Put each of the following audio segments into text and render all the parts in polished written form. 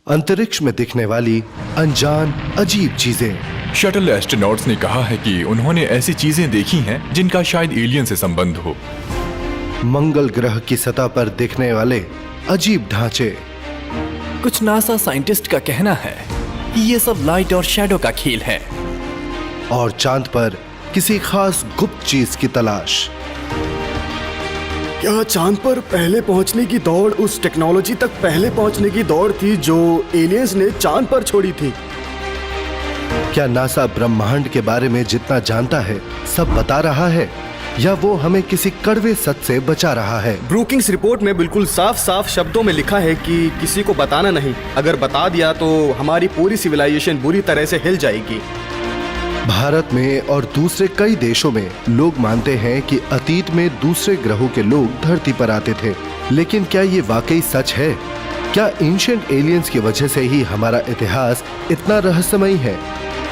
अंतरिक्ष में दिखने वाली अनजान अजीब चीजें। शटल एस्ट्रोनॉट्स ने कहा है कि उन्होंने ऐसी चीजें देखी हैं जिनका शायद एलियन से संबंध हो। मंगल ग्रह की सतह पर दिखने वाले अजीब ढांचे। कुछ नासा साइंटिस्ट का कहना है कि ये सब लाइट और शैडो का खेल है। और चांद पर किसी खास गुप्त चीज की तलाश। क्या चांद पर पहले पहुंचने की दौड़ उस टेक्नोलॉजी तक पहले पहुंचने की दौड़ थी जो एलियंस ने चांद पर छोड़ी थी? क्या नासा ब्रह्मांड के बारे में जितना जानता है सब बता रहा है, या वो हमें किसी कड़वे सच से बचा रहा है? ब्रूकिंग्स रिपोर्ट में बिल्कुल साफ साफ शब्दों में लिखा है कि किसी को बताना नहीं। अगर बता दिया तो हमारी पूरी सिविलाइजेशन बुरी तरह से हिल जाएगी। भारत में और दूसरे कई देशों में लोग मानते हैं कि अतीत में दूसरे ग्रहों के लोग धरती पर आते थे, लेकिन क्या ये वाकई सच है? क्या एंशिएंट एलियंस की वजह से ही हमारा इतिहास इतना रहस्यमयी है?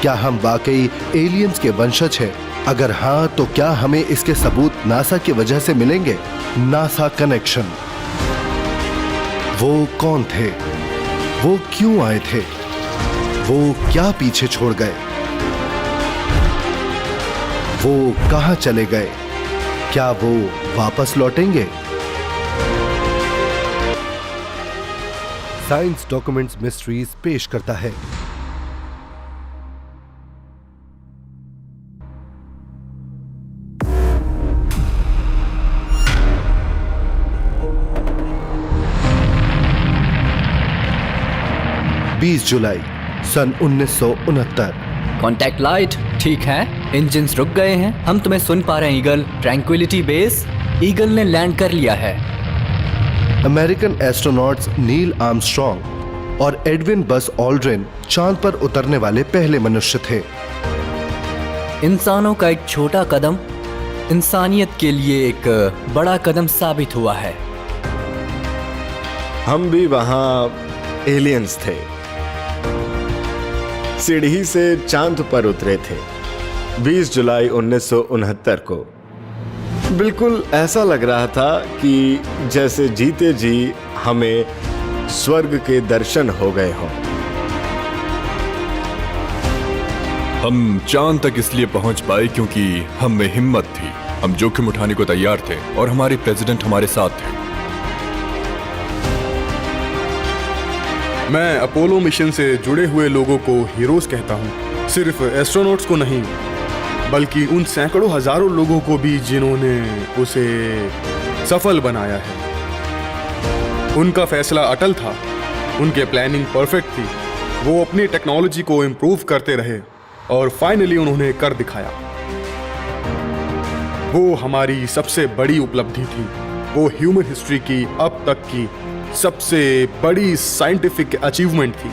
क्या हम वाकई एलियंस के वंशज हैं? अगर हाँ, तो क्या हमें इसके सबूत नासा की वजह से मिलेंगे? NASA connection. वो कौन थे? वो क्यों आए थे? वो क्या पीछे छोड़ गए? वो कहां चले गए? क्या वो वापस लौटेंगे? साइंस डॉक्यूमेंट्स मिस्ट्रीज पेश करता है। जुलाई सन 1969। कॉन्टैक्ट लाइट ठीक है, इंजन्स रुक गए हैं। हम तुम्हें सुन पा रहे हैं ईगल। ट्रैंक्विलिटी बेस, ईगल ने लैंड कर लिया है। अमेरिकन एस्ट्रोनॉट्स नील आर्मस्ट्रॉन्ग और एडविन बस ऑल्ड्रिन चांद पर उतरने वाले पहले मनुष्य थे। इंसानों का एक छोटा कदम इंसानियत के लिए एक बड़ा कदम साबित हुआ है। हम भी वहां एलियंस थे, सीढ़ी से चांद पर उतरे थे 20 जुलाई 1969 को। बिल्कुल ऐसा लग रहा था कि जैसे जीते जी हमें स्वर्ग के दर्शन हो गए हों। हम चांद तक इसलिए पहुंच पाए क्योंकि हम में हिम्मत थी। हम जोखिम उठाने को तैयार थे और हमारे प्रेसिडेंट हमारे साथ थे। मैं अपोलो मिशन से जुड़े हुए लोगों को हीरोज कहता हूँ। सिर्फ एस्ट्रोनॉट्स को नहीं, बल्कि उन सैकड़ों हजारों लोगों को भी जिन्होंने उसे सफल बनाया है। उनका फैसला अटल था, उनके प्लानिंग परफेक्ट थी। वो अपनी टेक्नोलॉजी को इम्प्रूव करते रहे और फाइनली उन्होंने कर दिखाया। वो हमारी सबसे बड़ी उपलब्धि थी। वो ह्यूमन हिस्ट्री की अब तक की सबसे बड़ी साइंटिफिक अचीवमेंट थी।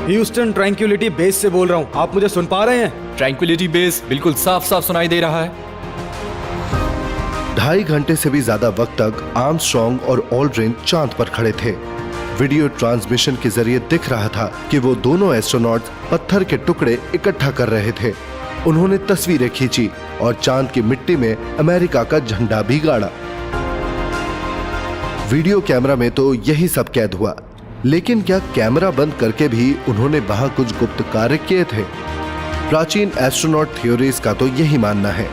ह्यूस्टन ट्रैंक्विलिटी बेस से बोल रहा हूँ, आप मुझे सुन पा रहे हैं? ट्रैंक्विलिटी बेस बिल्कुल साफ साफ सुनाई दे रहा है। 2.5 घंटे से भी ज्यादा वक्त तक आर्मस्ट्रॉन्ग और ऑल्ड्रिन चांद पर खड़े थे। वीडियो ट्रांसमिशन के जरिए दिख रहा था कि वो दोनों एस्ट्रोनॉट्स पत्थर के टुकड़े इकट्ठा कर रहे थे। उन्होंने तस्वीरें खींची और चांद की मिट्टी में अमेरिका का झंडा भी गाड़ा। वीडियो कैमरा में तो यही सब कैद हुआ, लेकिन क्या कैमरा बंद करके भी उन्होंने वहां कुछ गुप्त कार्य किए थे? प्राचीन एस्ट्रोनॉट थ्योरीज का तो यही मानना है।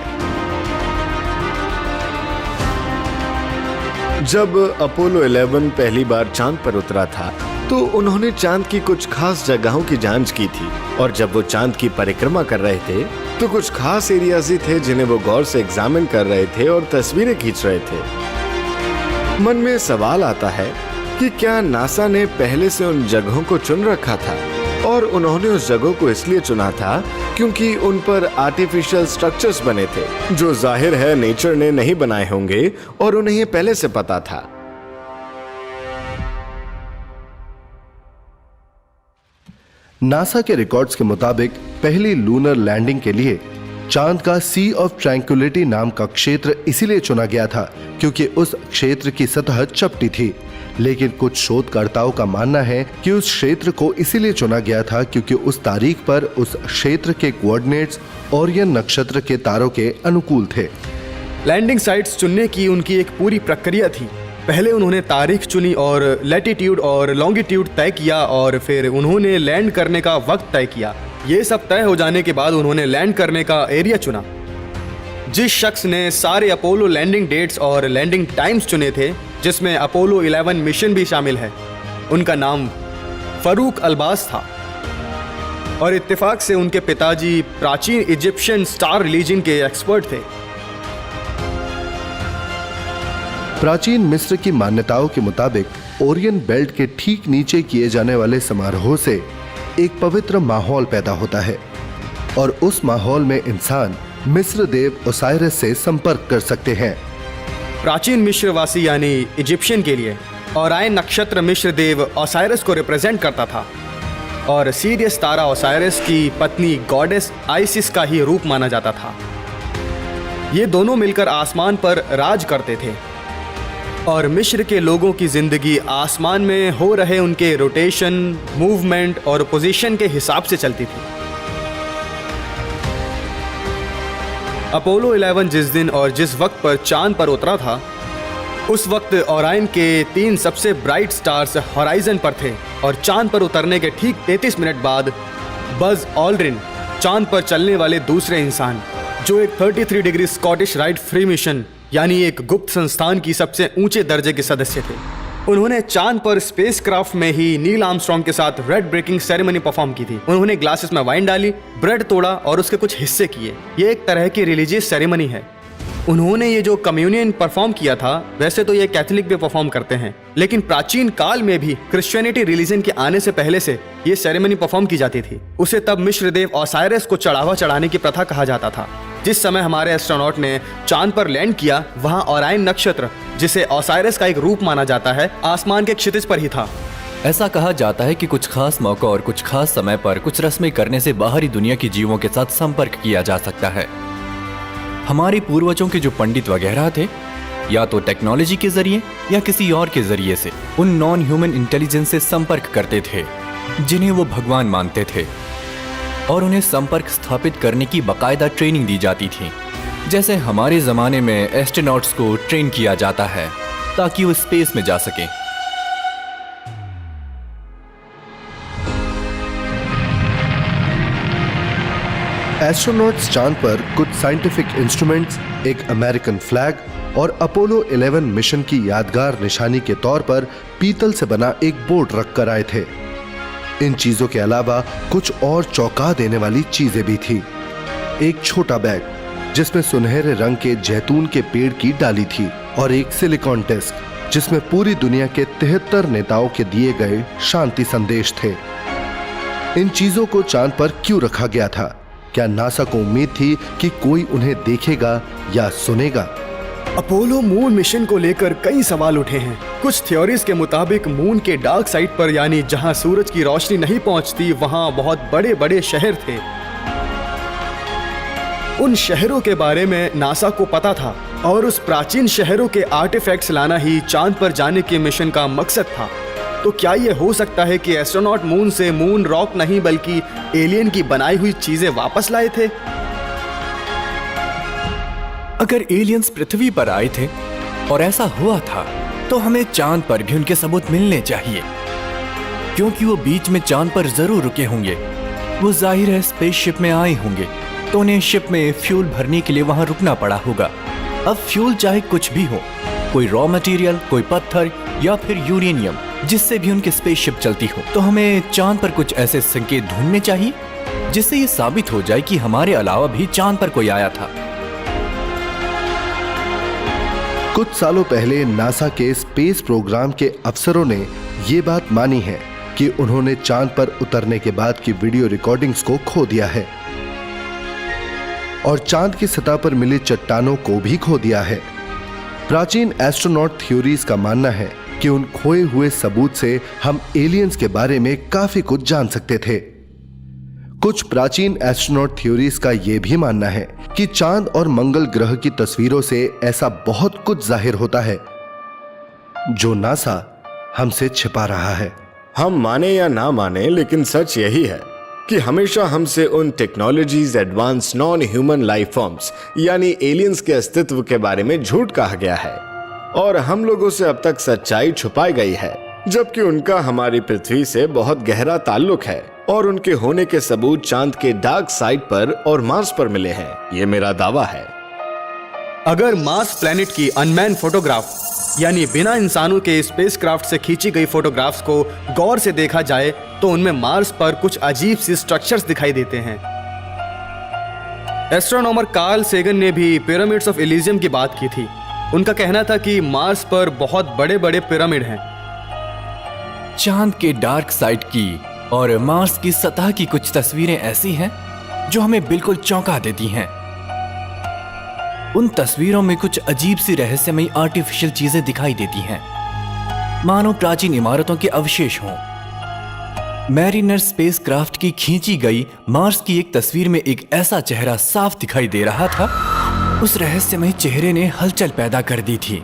जब अपोलो 11 पहली बार चांद पर उतरा था तो उन्होंने चांद की कुछ खास जगहों की जांच की थी, और जब वो चांद की परिक्रमा कर रहे थे तो कुछ खास एरियाज ही थे जिन्हें वो गौर से एग्जामिन कर रहे थे और तस्वीरें खींच रहे थे। मन में सवाल आता है कि क्या नासा ने पहले से उन जगहों को चुन रखा था, और उन्होंने उस जगहों को इसलिए चुना था क्योंकि उन पर आर्टिफिशियल स्ट्रक्चर्स बने थे जो जाहिर है नेचर ने नहीं बनाए होंगे और उन्हें ये पहले से पता था। नासा के रिकॉर्ड्स के मुताबिक पहली लूनर लैंडिंग के लिए चांद का सी ऑफ ट्रैंक्विलिटी नाम का क्षेत्र इसीलिए चुना गया था क्योंकि उस क्षेत्र की सतह चपटी थी। लेकिन कुछ शोधकर्ताओं का मानना है कि उस क्षेत्र को इसीलिए चुना गया था क्योंकि उस तारीख पर उस क्षेत्र के कोऑर्डिनेट्स ओरियन नक्षत्र के तारों के अनुकूल थे। लैंडिंग साइट्स चुनने की उनकी एक पूरी प्रक्रिया थी। पहले उन्होंने तारीख चुनी और लैटिट्यूड और लॉन्गिट्यूड तय किया और फिर उन्होंने लैंड करने का वक्त तय किया। ये सब तय हो जाने के बाद उन्होंने लैंड करने का एरिया चुना। जिस शख्स ने सारे अपोलो लैंडिंग डेट्स और लैंडिंग टाइम्स चुने थे, जिसमें अपोलो 11 मिशन भी शामिल है, उनका नाम फरूक अल्बास था। और इत्तेफाक से उनके पिताजी प्राचीन इजिप्शियन स्टार रिलीजन के एक्सपर्ट थे। प्राचीन मिस्र की मान्यताओं के मुताबिक ओरियन बेल्ट के ठीक नीचे किए जाने वाले समारोह से एक पवित्र माहौल पैदा होता है और उस माहौल में इंसान मिस्र देव ओसाइरस से संपर्क कर सकते हैं। प्राचीन मिस्रवासी यानी इजिप्शियन के लिए ओरायन नक्षत्र मिस्र देव ओसाइरस को रिप्रेजेंट करता था और सीरियस तारा ओसाइरस की पत्नी गॉडेस आइसिस का ही रूप माना जाता था। ये दोनों मिलकर आसमान पर राज करते थे और मिस्र के लोगों की जिंदगी आसमान में हो रहे उनके रोटेशन, मूवमेंट और पोजीशन के हिसाब से चलती थी। अपोलो 11 जिस दिन और जिस वक्त पर चांद पर उतरा था, उस वक्त ओरायन के 3 सबसे ब्राइट स्टार्स होराइजन पर थे और चांद पर उतरने के ठीक 33 मिनट बाद बज ऑल्ड्रिन, चांद पर चलने वाले दूसरे इंसान, जो एक 33 degree Scottish rite free mission यानी एक गुप्त संस्थान की सबसे ऊंचे दर्जे के सदस्य थे। उन्होंने चांद पर स्पेसक्राफ्ट में ही नील आर्मस्ट्रॉन्ग के साथ ब्रेड ब्रेकिंग सेरेमनी परफॉर्म की थी। उन्होंने ग्लासेस में वाइन डाली, ब्रेड तोड़ा और उसके कुछ हिस्से किए। ये एक तरह की रिलीजियस सेरेमनी है। उन्होंने ये जो कम्युनियन परफॉर्म किया था, वैसे तो ये कैथोलिक भी परफॉर्म करते हैं, लेकिन प्राचीन काल में भी क्रिश्चियनिटी रिलीजन के आने से पहले से ये सेरेमनी परफॉर्म की जाती थी। उसे तब मिस्र देव ओसाइरस को चढ़ावा चढ़ाने की प्रथा कहा जाता था। जिस समय हमारे एस्ट्रोनॉट ने चांद पर लैंड किया, वहां ओरायन नक्षत्र, जिसे ओसाइरस का एक रूप माना जाता है, आसमान के क्षितिज पर ही था। ऐसा कहा जाता है कि कुछ खास मौका और कुछ खास समय पर कुछ रस्में करने से बाहरी दुनिया के जीवों के साथ संपर्क किया जा सकता है। हमारे पूर्वजों के जो पंडित वगैरह थे, या तो टेक्नोलॉजी के जरिए या किसी और के जरिए से उन नॉन ह्यूमन इंटेलिजेंस से संपर्क करते थे जिन्हें वो भगवान मानते थे, और उन्हें संपर्क स्थापित करने की बाकायदा ट्रेनिंग दी जाती थी। जैसे हमारे जमाने में एस्ट्रोनॉट्स को ट्रेन किया जाता है ताकि वो स्पेस में जा सके। एस्ट्रोनॉट्स चांद पर कुछ साइंटिफिक इंस्ट्रूमेंट्स, एक अमेरिकन फ्लैग और अपोलो 11 मिशन की यादगार निशानी के तौर पर पीतल से बना एक बोर्ड रखकर आए थे। इन चीजों के अलावा कुछ और चौंका देने वाली चीजें भी थी। एक छोटा बैग जिसमें सुनहरे रंग के जैतून के पेड़ की डाली थी और एक सिलिकॉन डिस्क जिसमें पूरी दुनिया के 73 नेताओं के दिए गए शांति संदेश थे। इन चीजों को चांद पर क्यों रखा गया था? क्या नासा को उम्मीद थी कि कोई उन्हें देखेगा या सुनेगा? अपोलो मून मिशन को लेकर कई सवाल उठे हैं। कुछ थ्योरीज के मुताबिक मून के डार्क साइड पर, यानी जहां सूरज की रोशनी नहीं पहुंचती, वहां बहुत बड़े बड़े शहर थे। उन शहरों के बारे में नासा को पता था और उस प्राचीन शहरों के आर्टिफैक्ट्स लाना ही चांद पर जाने के मिशन का मकसद था। तो क्या यह हो सकता है कि एस्ट्रोनॉट मून से मून रॉक नहीं बल्कि एलियन की बनाई हुई चीजें वापस लाए थे? अगर एलियंस पृथ्वी पर आए थे और ऐसा हुआ था, तो हमें चांद पर भी उनके सबूत मिलने चाहिए, क्योंकि वो बीच में चांद पर जरूर रुके होंगे। वो जाहिर है स्पेसशिप में आए होंगे, तो उन्हें शिप में फ्यूल भरने के लिए वहां रुकना पड़ा होगा। अब फ्यूल चाहे कुछ भी हो, कोई रॉ मटेरियल, कोई पत्थर या फिर यूरेनियम, जिससे भी उनकी स्पेसशिप चलती हो, तो हमें चांद पर कुछ ऐसे संकेत ढूंढने चाहिए जिससे ये साबित हो जाए कि हमारे अलावा भी चांद पर कोई आया था। कुछ सालों पहले नासा के स्पेस प्रोग्राम के अफसरों ने ये बात मानी है कि उन्होंने चांद पर उतरने के बाद की वीडियो रिकॉर्डिंग्स को खो दिया है और चांद की सतह पर मिली चट्टानों को भी खो दिया है। प्राचीन एस्ट्रोनॉट थ्योरीज का मानना है कि उन खोए हुए सबूत से हम एलियंस के बारे में काफी कुछ जान सकते थे। कुछ प्राचीन एस्ट्रोनॉट थ्योरीज का यह भी मानना है कि चांद और मंगल ग्रह की तस्वीरों से ऐसा बहुत कुछ जाहिर होता है जो नासा हमसे छिपा रहा है। हम माने या ना माने, लेकिन सच यही है कि हमेशा हमसे उन technologies, advance non human life forms यानी एलियंस के अस्तित्व के बारे में झूठ कहा गया है। और हम लोगों से अब तक सच्चाई छुपाई गई है, जबकि उनका हमारी पृथ्वी से बहुत गहरा ताल्लुक है और उनके होने के सबूत चांद के डार्क साइड पर और मार्स पर मिले हैं। ये मेरा दावा है। अगर मार्स प्लेनेट की अनमैन फोटोग्राफ यानी बिना इंसानों के स्पेसक्राफ्ट से खींची गई फोटोग्राफ्स को गौर से देखा जाए तो उनमें मार्स पर कुछ अजीब सी स्ट्रक्चर्स दिखाई देते हैं। एस्ट्रोनॉमर कार्ल सेगन ने भी पिरामिड्स ऑफ एलिजियम की बात की थी। उनका कहना था कि मार्स पर बहुत बड़े बड़े पिरामिड हैं। चांद के डार्क साइड की और मार्स की सतह की कुछ तस्वीरें ऐसी हैं जो हमें बिल्कुल चौंका देती हैं। उन तस्वीरों में कुछ अजीब सी रहस्यमयी आर्टिफिशियल चीजें दिखाई देती हैं, मानो प्राचीन इमारतों के अवशेष हों। मैरिनर स्पेसक्राफ्ट की खींची गई मार्स की एक तस्वीर में एक ऐसा चेहरा साफ दिखाई दे रहा था। उस रहस्यमय चेहरे ने हलचल पैदा कर दी थी।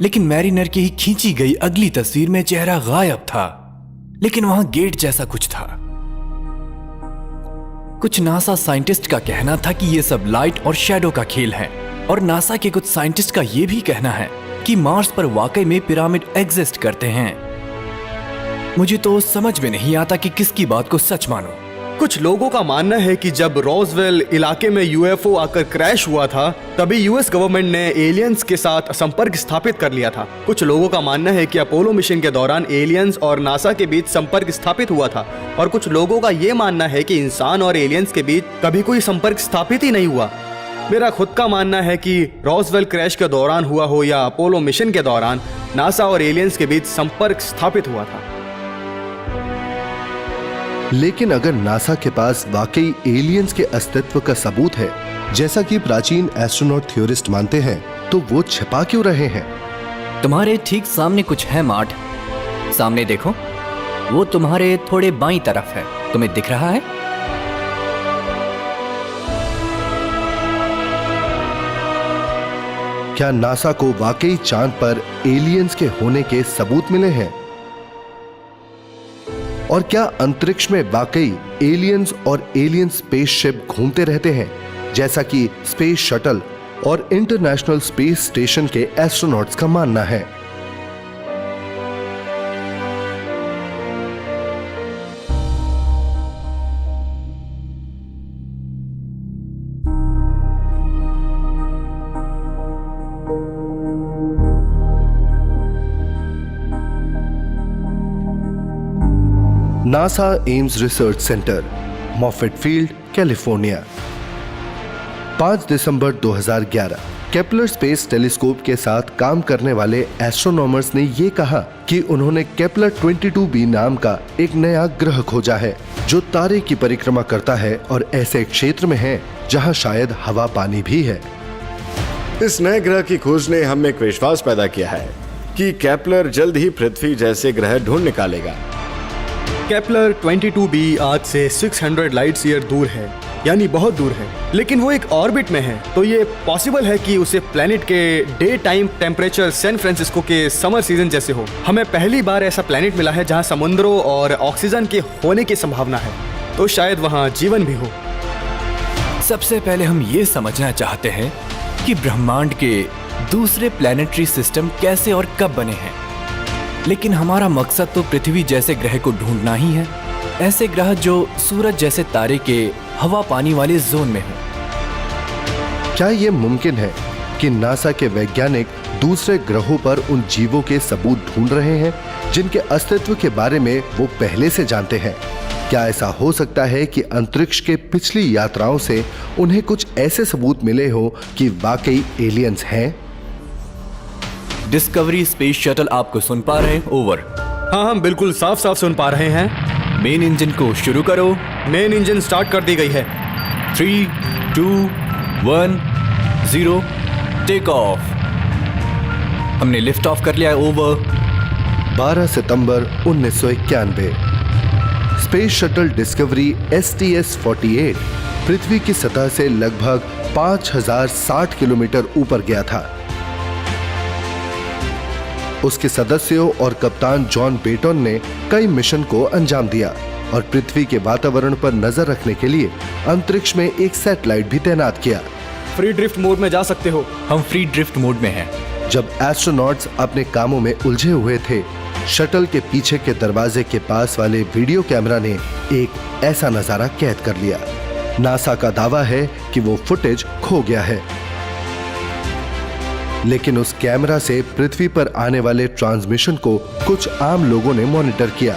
लेकिन मैरिनर की ही खींची गई अगली तस्वीर में चेहरा गायब था, लेकिन वहां गेट जैसा कुछ था। कुछ नासा साइंटिस्ट का कहना था कि यह सब लाइट और शैडो का खेल है, और नासा के कुछ साइंटिस्ट का यह भी कहना है कि मार्स पर वाकई में पिरामिड एग्जिस्ट करते हैं। मुझे तो समझ में नहीं आता कि किसकी बात को सच मानो। कुछ लोगों का मानना है कि जब रोजवेल इलाके में यूएफओ आकर क्रैश हुआ था, तभी यूएस गवर्नमेंट ने एलियंस के साथ संपर्क स्थापित कर लिया था। कुछ लोगों का मानना है कि अपोलो मिशन के दौरान एलियंस और नासा के बीच संपर्क स्थापित हुआ था, और कुछ लोगों का यह मानना है कि इंसान और एलियंस के बीच कभी कोई संपर्क स्थापित ही नहीं हुआ। मेरा खुद का मानना है कि रोजवेल क्रैश के दौरान हुआ हो या अपोलो मिशन के दौरान नासा और एलियंस के बीच संपर्क स्थापित हुआ था। लेकिन अगर नासा के पास वाकई एलियंस के अस्तित्व का सबूत है, जैसा कि प्राचीन एस्ट्रोनॉट थ्योरिस्ट मानते हैं, तो वो छिपा क्यों रहे हैं? तुम्हारे ठीक सामने कुछ है मार्ट। सामने देखो, वो तुम्हारे थोड़े बाईं तरफ है। तुम्हें दिख रहा है? क्या नासा को वाकई चांद पर एलियंस के होने के सबूत मिले हैं? और क्या अंतरिक्ष में वाकई एलियंस और एलियन स्पेसशिप घूमते रहते हैं, जैसा कि स्पेस शटल और इंटरनेशनल स्पेस स्टेशन के एस्ट्रोनॉट्स का मानना है? NASA Ames research centre, Moffett field, California. 5 दिसंबर 2011 केपलर स्पेस टेलीस्कोप के साथ काम करने वाले एस्ट्रोनॉमर्स ने यह कहा कि उन्होंने केपलर 22b नाम का एक नया ग्रह खोजा है जो तारे की परिक्रमा करता है और ऐसे क्षेत्र में है जहां शायद हवा पानी भी है। इस नए ग्रह की खोज ने हम में एक विश्वास पैदा किया है कि केपलर जल्द ही पृथ्वी जैसे ग्रह ढूंढ निकालेगा। केपलर 22b आज से 600 लाइट्स ईयर दूर है, यानी बहुत दूर है, लेकिन वो एक ऑर्बिट में है, तो ये पॉसिबल है कि उसे प्लेनेट के day time temperature San Francisco के समर सीजन जैसे हो। हमें पहली बार ऐसा प्लेनेट मिला है जहां समुद्रों और ऑक्सीजन के होने की संभावना है, तो शायद वहां जीवन भी हो। सबसे पहले हम ये समझना चाहते हैं कि ब्रह्मांड के दूसरे प्लैनेटरी सिस्टम कैसे और कब बने हैं, लेकिन हमारा मकसद तो पृथ्वी जैसे ग्रह को ढूंढना ही है, ऐसे ग्रह जो सूरज जैसे तारे के हवा पानी वाले जोन में हो। क्या यह मुमकिन है कि नासा के वैज्ञानिक दूसरे ग्रहों पर उन जीवों के सबूत ढूंढ रहे हैं जिनके अस्तित्व के बारे में वो पहले से जानते हैं? क्या ऐसा हो सकता है कि अंतरिक्ष के पिछली यात्राओं से उन्हें कुछ ऐसे सबूत मिले हो कि वाकई एलियंस हैं? डिस्कवरी स्पेस शटल आपको सुन पा रहे हैं? ओवर। हाँ, हम बिल्कुल साफ साफ सुन पा रहे हैं। मेन इंजन को शुरू करो। मेन इंजन स्टार्ट कर दी गई है। 3, 2, 1, 0, टेक ऑफ। हमने लिफ्ट ऑफ कर लिया है। ओवर। 12 सितंबर 1991 स्पेस शटल डिस्कवरी STS-48 पृथ्वी की सतह से लगभग 5060 किलोमीटर ऊपर गया था। उसके सदस्यों और कप्तान जॉन बेटन ने कई मिशन को अंजाम दिया और पृथ्वी के वातावरण पर नजर रखने के लिए अंतरिक्ष में एक सैटेलाइट भी तैनात किया। फ्री ड्रिफ्ट मोड में जा सकते हो। हम फ्री ड्रिफ्ट मोड में हैं। जब एस्ट्रोनॉट्स अपने कामों में उलझे हुए थे, शटल के पीछे के दरवाजे के पास वाले वीडियो कैमरा ने एक ऐसा नजारा कैद कर लिया। नासा का दावा है कि वो फुटेज खो गया है, लेकिन उस कैमरा से पृथ्वी पर आने वाले ट्रांसमिशन को कुछ आम लोगों ने मॉनिटर किया।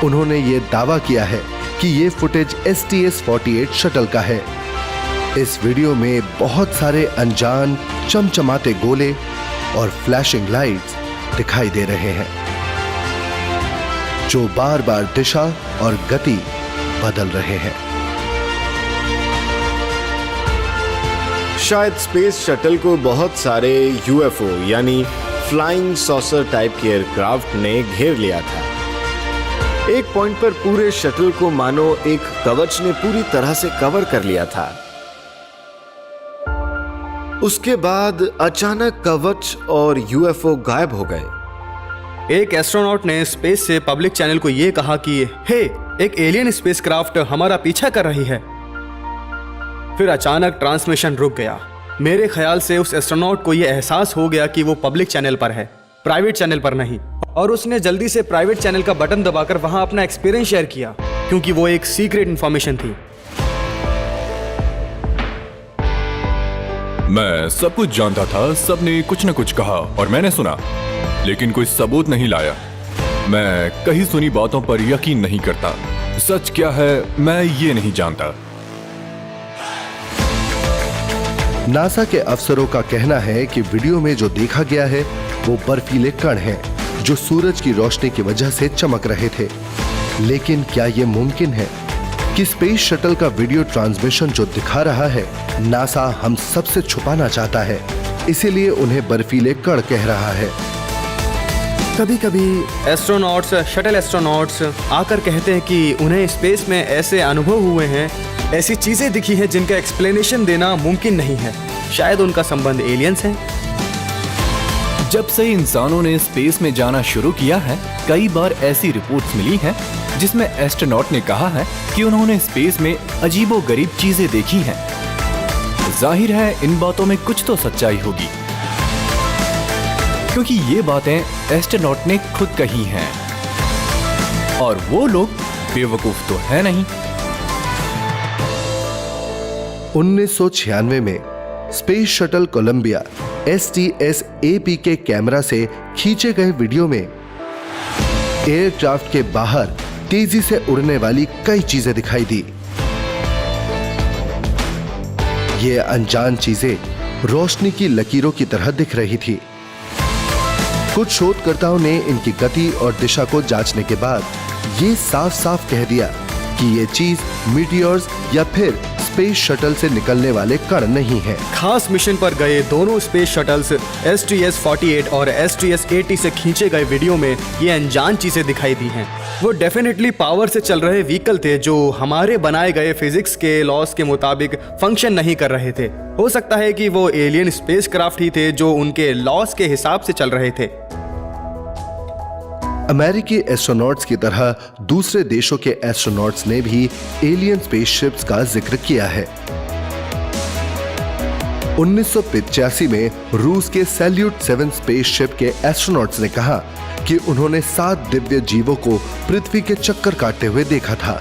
उन्होंने ये दावा किया है कि ये फुटेज STS-48 शटल का है। इस वीडियो में बहुत सारे अनजान चमचमाते गोले और फ्लैशिंग लाइट्स दिखाई दे रहे हैं, जो बार बार दिशा और गति बदल रहे हैं। शायद स्पेस शटल को बहुत सारे UFO यानी फ्लाइंग सॉसर टाइप के एयरक्राफ्ट ने घेर लिया था। एक पॉइंट पर पूरे शटल को मानो एक कवच ने पूरी तरह से कवर कर लिया था। उसके बाद अचानक कवच और UFO गायब हो गए। एक एस्ट्रोनॉट ने स्पेस से पब्लिक चैनल को यह कहा कि हे, एक एलियन स्पेसक्राफ्ट हमारा पीछा कर रही है। फिर अचानक ट्रांसमिशन रुक गया। मेरे ख्याल से उस एस्ट्रोनॉट को यह एहसास हो गया कि वो पब्लिक चैनल पर है, प्राइवेट चैनल पर नहीं, और उसने जल्दी से प्राइवेट चैनल का बटन दबाकर वहां अपना एक्सपीरियंस शेयर किया, क्योंकि वो एक सीक्रेट इंफॉर्मेशन थी। मैं सब कुछ जानता था, सबने कुछ न कुछ कहा और मैंने सुना, लेकिन कोई सबूत नहीं लाया। मैं कहीं सुनी बातों पर यकीन नहीं करता। सच क्या है मैं ये नहीं जानता। नासा के अफसरों का कहना है कि वीडियो में जो देखा गया है वो बर्फीले कण हैं जो सूरज की रोशनी की वजह से चमक रहे थे। लेकिन क्या यह मुमकिन है कि स्पेस शटल का वीडियो ट्रांसमिशन जो दिखा रहा है नासा हम सबसे छुपाना चाहता है, इसीलिए उन्हें बर्फीले कण कह रहा है। कभी कभी एस्ट्रोनॉट्स, शटल एस्ट्रोनॉट्स आकर कहते हैं कि उन्हें स्पेस में ऐसे अनुभव हुए हैं, ऐसी चीजें दिखी हैं जिनका एक्सप्लेनेशन देना मुमकिन नहीं है। शायद उनका संबंध एलियंस है। जब से इंसानों ने स्पेस में जाना शुरू किया है, कई बार ऐसी रिपोर्ट्स मिली हैं जिसमें एस्ट्रोनॉट ने कहा है कि उन्होंने स्पेस में अजीबोगरीब चीजें देखी हैं। जाहिर है इन बातों में कुछ तो सच्चाई होगी, क्योंकि ये बातें एस्ट्रोनॉट ने खुद कही हैं और वो लोग बेवकूफ तो है नहीं। 1996 में स्पेस शटल कोलंबिया STS-AP के कैमरा से खींचे गए वीडियो में एयरक्राफ्ट के बाहर तेजी से उड़ने वाली कई चीजें दिखाई दी। ये अनजान चीजें रोशनी की लकीरों की तरह दिख रही थी। कुछ शोधकर्ताओं ने इनकी गति और दिशा को जांचने के बाद ये साफ साफ कह दिया कि ये चीज मीटियोर्स या फिर स्पेस शटल से निकलने वाले कण नहीं है। खास मिशन पर गए दोनों स्पेस शटल्स STS-48 और STS-80 से खींचे गए वीडियो में ये अनजान चीजें दिखाई दी हैं। वो डेफिनेटली पावर से चल रहे व्हीकल थे जो हमारे बनाए गए फिजिक्स के लॉस के मुताबिक फंक्शन नहीं कर रहे थे। हो सकता है कि वो एलियन स्पेसक्राफ्ट ही थे जो उनके लॉस के हिसाब से चल रहे थे। अमेरिकी एस्ट्रोनॉट्स की तरह दूसरे देशों के एस्ट्रोनॉट्स ने भी एलियन स्पेसशिप्स का जिक्र किया है। 1985 में रूस के सैल्यूट 7 स्पेसशिप के एस्ट्रोनॉट्स ने कहा कि उन्होंने 7 दिव्य जीवों को पृथ्वी के चक्कर काटते हुए देखा था।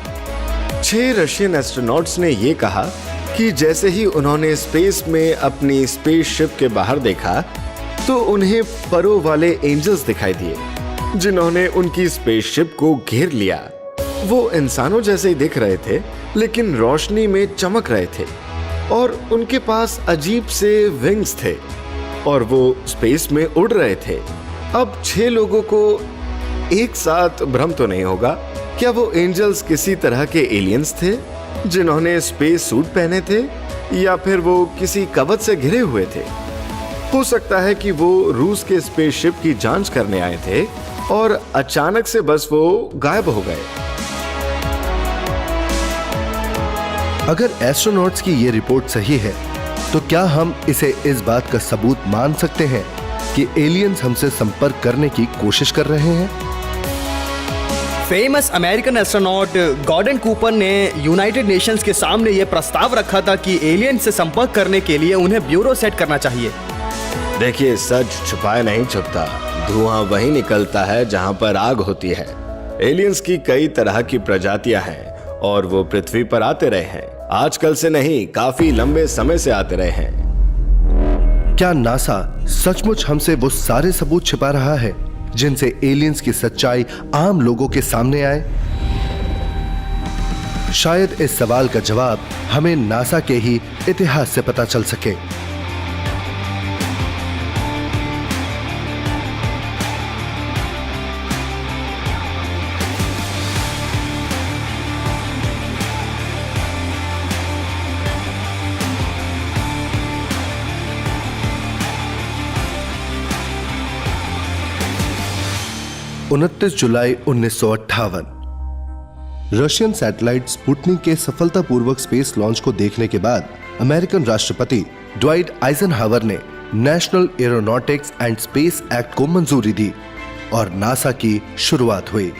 6 रशियन एस्ट्रोनॉट्स ने यह कहा कि जैसे ही उन्होंने स्पेस में अपनी स्पेसशिप के बाहर देखा तो उन्हें परों वाले एंजल्स दिखाई दिए जिन्होंने उनकी स्पेसशिप को घेर लिया। वो इंसानों जैसे ही दिख रहे थे, लेकिन रोशनी में चमक रहे थे और उनके पास अजीब से विंग्स थे और वो स्पेस में उड़ रहे थे। अब 6 लोगों को एक साथ भ्रम तो नहीं होगा, क्या वो एंजल्स किसी तरह के एलियंस थे जिन्होंने स्पेस सूट पहने थे, या फिर वो किसी कवच से घिरे हुए थे? हो सकता है कि वो रूस के स्पेसशिप की जांच करने आए थे और अचानक से बस वो गायब हो गए। अगर एस्ट्रोनॉट्स की ये रिपोर्ट सही है तो क्या हम इसे इस बात का सबूत मान सकते हैं कि एलियंस हमसे संपर्क करने की कोशिश कर रहे हैं? Famous American astronaut Gordon Cooper ने यूनाइटेड नेशंस के सामने यह प्रस्ताव रखा था कि एलियन से संपर्क करने के लिए उन्हें ब्यूरो सेट करना चाहिए। देखिए, सच छुपाए नहीं छुपता। धुआं वहीं निकलता है जहां पर आग होती है। एलियंस की कई तरह की प्रजातियां हैं और वो पृथ्वी पर आते रहे हैं। आजकल से नहीं, काफी लंबे समय से आते रहे हैं। क्या नासा सचमुच हमसे वो सारे सबूत छिपा रहा है जिनसे एलियंस की सच्चाई आम लोगों के सामने आए? शायद इस सवाल का जवाब हमें नासा के ही इतिहास से पता चल सके। जुलाई 1958 रशियन सैटेलाइट स्पुतनिक के सफलतापूर्वक स्पेस लॉन्च को देखने के बाद अमेरिकन राष्ट्रपति ड्वाइट आइजनहावर ने national aeronautics and space act को मंजूरी दी और नासा की शुरुआत हुई।